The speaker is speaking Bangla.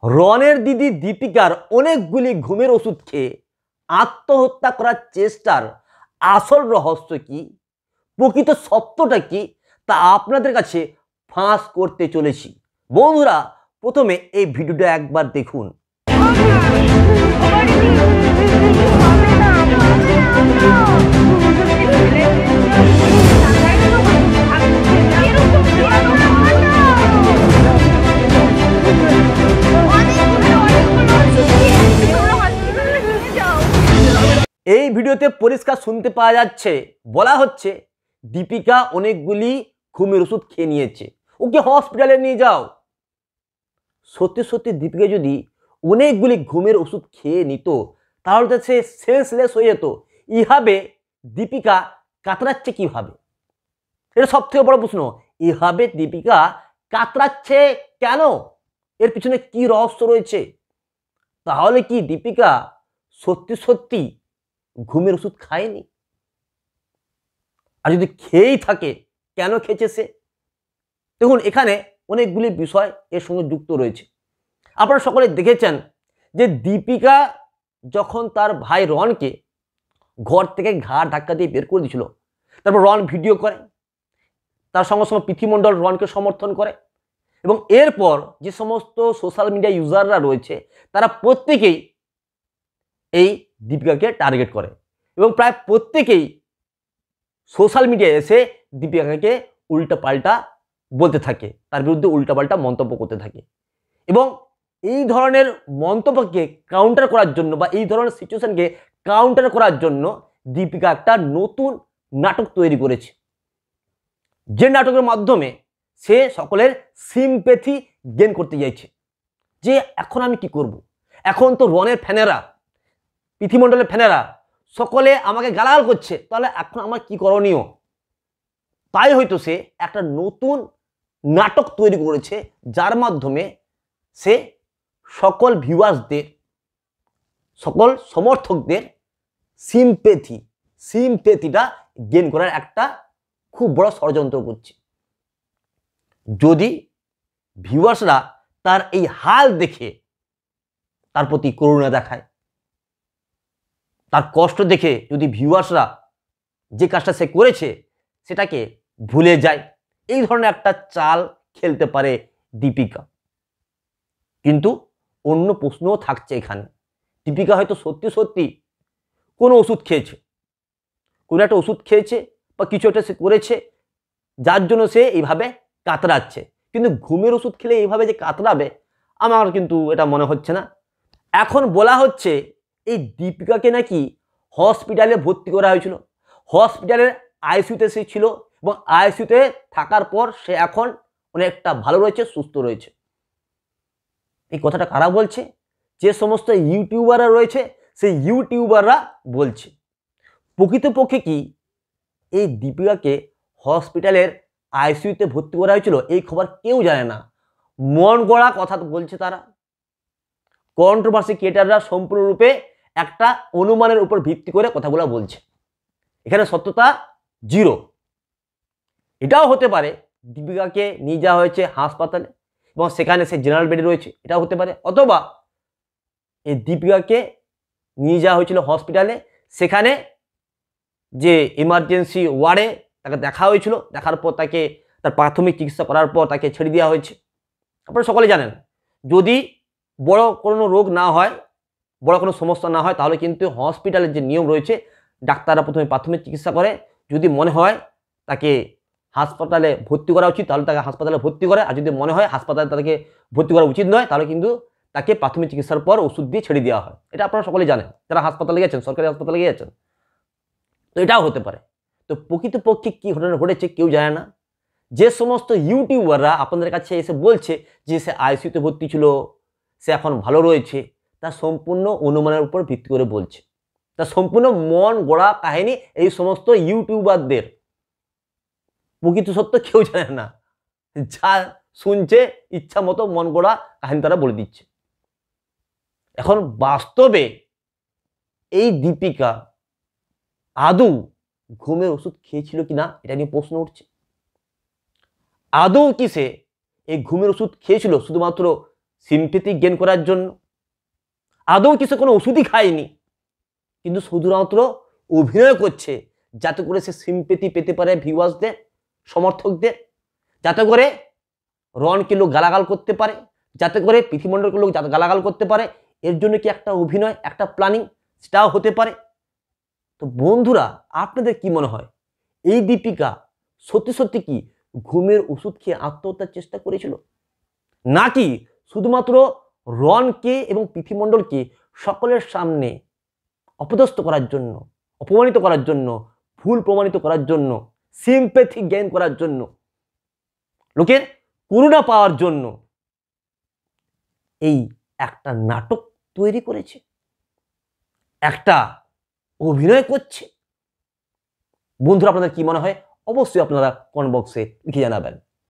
রনের দিদি দীপিকার অনেকগুলি ঘুমের ওষুধ খেয়ে আত্মহত্যা করার চেষ্টার আসল রহস্য কি, প্রকৃত সত্যটা কি, তা আপনাদের কাছে ফাঁস করতে চলেছি। বন্ধুরা, প্রথমে এই ভিডিওটা একবার দেখুন। এই ভিডিওতে পরিষ্কার শুনতে পাওয়া যাচ্ছে, বলা হচ্ছে দীপিকা অনেকগুলি ঘুমের ওষুধ খেয়ে নিয়েছে, ওকে হসপিটালে নিয়ে যাও। সত্যি সত্যি দীপিকা যদি অনেকগুলি ঘুমের ওষুধ খেয়ে নিত তাহলে তো সে সেন্সলেস হয়ে যেত। এইভাবে দীপিকা কাতরাচ্ছে কিভাবে? এটা সব থেকে বড় প্রশ্ন। এইভাবে দীপিকা কাতরাচ্ছে কেন? এর পিছনে কি রহস্য রয়েছে? তাহলে কি দীপিকা সত্যি সত্যি ঘুমের ওষুধ খায়নি? আর যদি খেয়েই থাকে, কেন খেয়েছে সে? দেখুন, এখানে অনেকগুলি বিষয় এর সঙ্গে যুক্ত রয়েছে। আপনারা সকলে দেখেছেন যে দীপিকা যখন তার ভাই রনকে ঘর থেকে ঘাড় ধাক্কা দিয়ে বের করে দিয়েছিল, তারপর রন ভিডিও করে, তার সঙ্গে সঙ্গে পৃথিমণ্ডল রনকে সমর্থন করে, এবং এরপর যে সমস্ত সোশ্যাল মিডিয়া ইউজাররা রয়েছে তারা প্রত্যেকেই এই দীপিকাকে টার্গেট করে, এবং প্রায় প্রত্যেকেই সোশ্যাল মিডিয়ায় এসে দীপিকাকে উল্টাপাল্টা বলতে থাকে, তার বিরুদ্ধে উল্টাপাল্টা মন্তব্য করতে থাকে। এবং এই ধরনের মন্তব্যকে কাউন্টার করার জন্য বা এই ধরনের সিচুয়েশনকে কাউন্টার করার জন্য দীপিকা একটা নতুন নাটক তৈরি করেছে, যে নাটকের মাধ্যমে সে সকলের সিম্প্যাথি গেইন করতে চাইছে। যে এখন আমি কি করব? এখন তো রনের ফ্যানেরা, পৃথিমণ্ডলের ফ্যানেরা সকলে আমাকে গালাগাল করছে, তাহলে এখন আমার কি করণীয়? তাই হয়তো সে একটা নতুন নাটক তৈরি করেছে, যার মাধ্যমে সে সকল ভিউয়ার্সদের, সকল সমর্থকদের সিম্প্যাথিটা গেইন করার একটা খুব বড় ষড়যন্ত্র করছে। যদি ভিউয়ার্সরা তার এই হাল দেখে তার প্রতি করুণা দেখায়, তার কষ্ট দেখে যদি ভিউয়ার্সরা যে কাজটা সে করেছে সেটাকে ভুলে যায়, এই ধরনের একটা চাল খেলতে পারে দীপিকা। কিন্তু অন্য প্রশ্নও থাকছে এখানে। দীপিকা হয়তো সত্যি সত্যি কোনো ওষুধ খেয়েছে, কোনো একটা ওষুধ খেয়েছে বা কিছু একটা সে করেছে যার জন্য সে এইভাবে কাতরাচ্ছে। কিন্তু ঘুমের ওষুধ খেলে এইভাবে যে কাতরাবে, আমার কিন্তু এটা মনে হচ্ছে না। এখন বলা হচ্ছে এই দীপিকাকে নাকি হসপিটালে ভর্তি করা হয়েছিল, হসপিটালের আইসিইউতে সে ছিল, এবং আইসিইউতে থাকার পর সে এখন অনেকটা ভালো রয়েছে, সুস্থ রয়েছে। এই কথাটা কারা বলছে? যে সমস্ত ইউটিউবাররা রয়েছে সেই ইউটিউবাররা বলছে। প্রকৃতপক্ষে কি এই দীপিকাকে হসপিটালের আইসিইউতে ভর্তি করা হয়েছিল এই খবর কেউ জানে না, মন গড়া কথা বলছে তারা। কন্ট্রোভার্সি ক্রিয়েটাররা সম্পূর্ণরূপে একটা অনুমানের উপর ভিত্তি করে কথাগুলো বলছে, এখানে সত্যতা জিরো। এটাও হতে পারে দীপিকাকে নিয়ে যাওয়া হয়েছে হাসপাতালে এবং সেখানে সে জেনারেল বেডে রয়েছে, এটাও হতে পারে। অথবা এই দীপিকাকে নিয়ে যাওয়া হয়েছিল হসপিটালে, সেখানে যে ইমার্জেন্সি ওয়ার্ডে তাকে দেখা হয়েছিল, দেখার পর তাকে তার প্রাথমিক চিকিৎসা করার পর তাকে ছেড়ে দেওয়া হয়েছে। আপনারা সকলে জানেন, যদি বড় কোনো রোগ না হয়, বড় কোনো সমস্যা না হয়, তাহলে কিন্তু হসপিটালের যে নিয়ম রয়েছে, ডাক্তাররা প্রথমে প্রাথমিক চিকিৎসা করে, যদি মনে হয় তাকে হাসপাতালে ভর্তি করা উচিত তাহলে তাকে হাসপাতালে ভর্তি করে, আর যদি মনে হয় হাসপাতালে তাকে ভর্তি করা উচিত নয় তাহলে কিন্তু তাকে প্রাথমিক চিকিৎসার পর ওষুধ দিয়ে ছেড়ে দেওয়া হয়। এটা আপনারা সকলে জানেন যারা হাসপাতালে গেছেন, সরকারি হাসপাতালে গিয়েছেন। তো এটাও হতে পারে। তো প্রকৃতপক্ষে কী ঘটনা ঘটেছে কেউ জানে না। যে সমস্ত ইউটিউবাররা আপনাদের কাছে এসে বলছে যে সে আইসিইউতে ভর্তি ছিল, সে এখন ভালো রয়েছে, তা সম্পূর্ণ অনুমানের উপর ভিত্তি করে বলছে, তা সম্পূর্ণ মন গড়া কাহিনী এই সমস্ত ইউটিউবারদের। প্রকৃত সত্য কেউ জানে না, যা শুনছে ইচ্ছা মতো মন গড়া কাহিনী তারা বলে দিচ্ছে। এখন বাস্তবে এই দীপিকা আদৌ ঘুমের ওষুধ খেয়েছিল কিনা এটা নিয়ে প্রশ্ন উঠছে। আদৌ কি সে এই ঘুমের ওষুধ খেয়েছিল শুধুমাত্র সিম্পেথি গেইন করার জন্য। আদৌ কিছু কোনো ওষুধই খায়নি, কিন্তু শুধুমাত্র অভিনয় করছে যাতে করে সে সিম্পেথি পেতে পারে ভিউয়ার্সদের, সমর্থকদের, যাতে করে রনকে লোক গালাগাল করতে পারে, যাতে করে পৃথিবীমণ্ডলকে লোক গালাগাল করতে পারে। এর জন্য কি একটা অভিনয়, একটা প্ল্যানিং, সেটাও হতে পারে। তো বন্ধুরা, আপনাদের কি মনে হয়, এই দীপিকা সত্যি সত্যি কি ঘুমের ওষুধ খেয়ে আত্মহত্যার চেষ্টা করেছিল, নাকি শুধুমাত্র রনকে এবং পৃথিবীমণ্ডলকে সকলের সামনে অপদস্থ করার জন্য, অপমানিত করার জন্য, ভুল প্রমাণিত করার জন্য, সিম্প্যাথি গেইন করার জন্য, লোকের করুণা পাওয়ার জন্য এই একটা নাটক তৈরি করেছে, একটা অভিনয় করছে? বন্ধুরা, আপনাদের কি মনে হয় অবশ্যই আপনারা কমেন্ট বক্সে লিখে জানাবেন।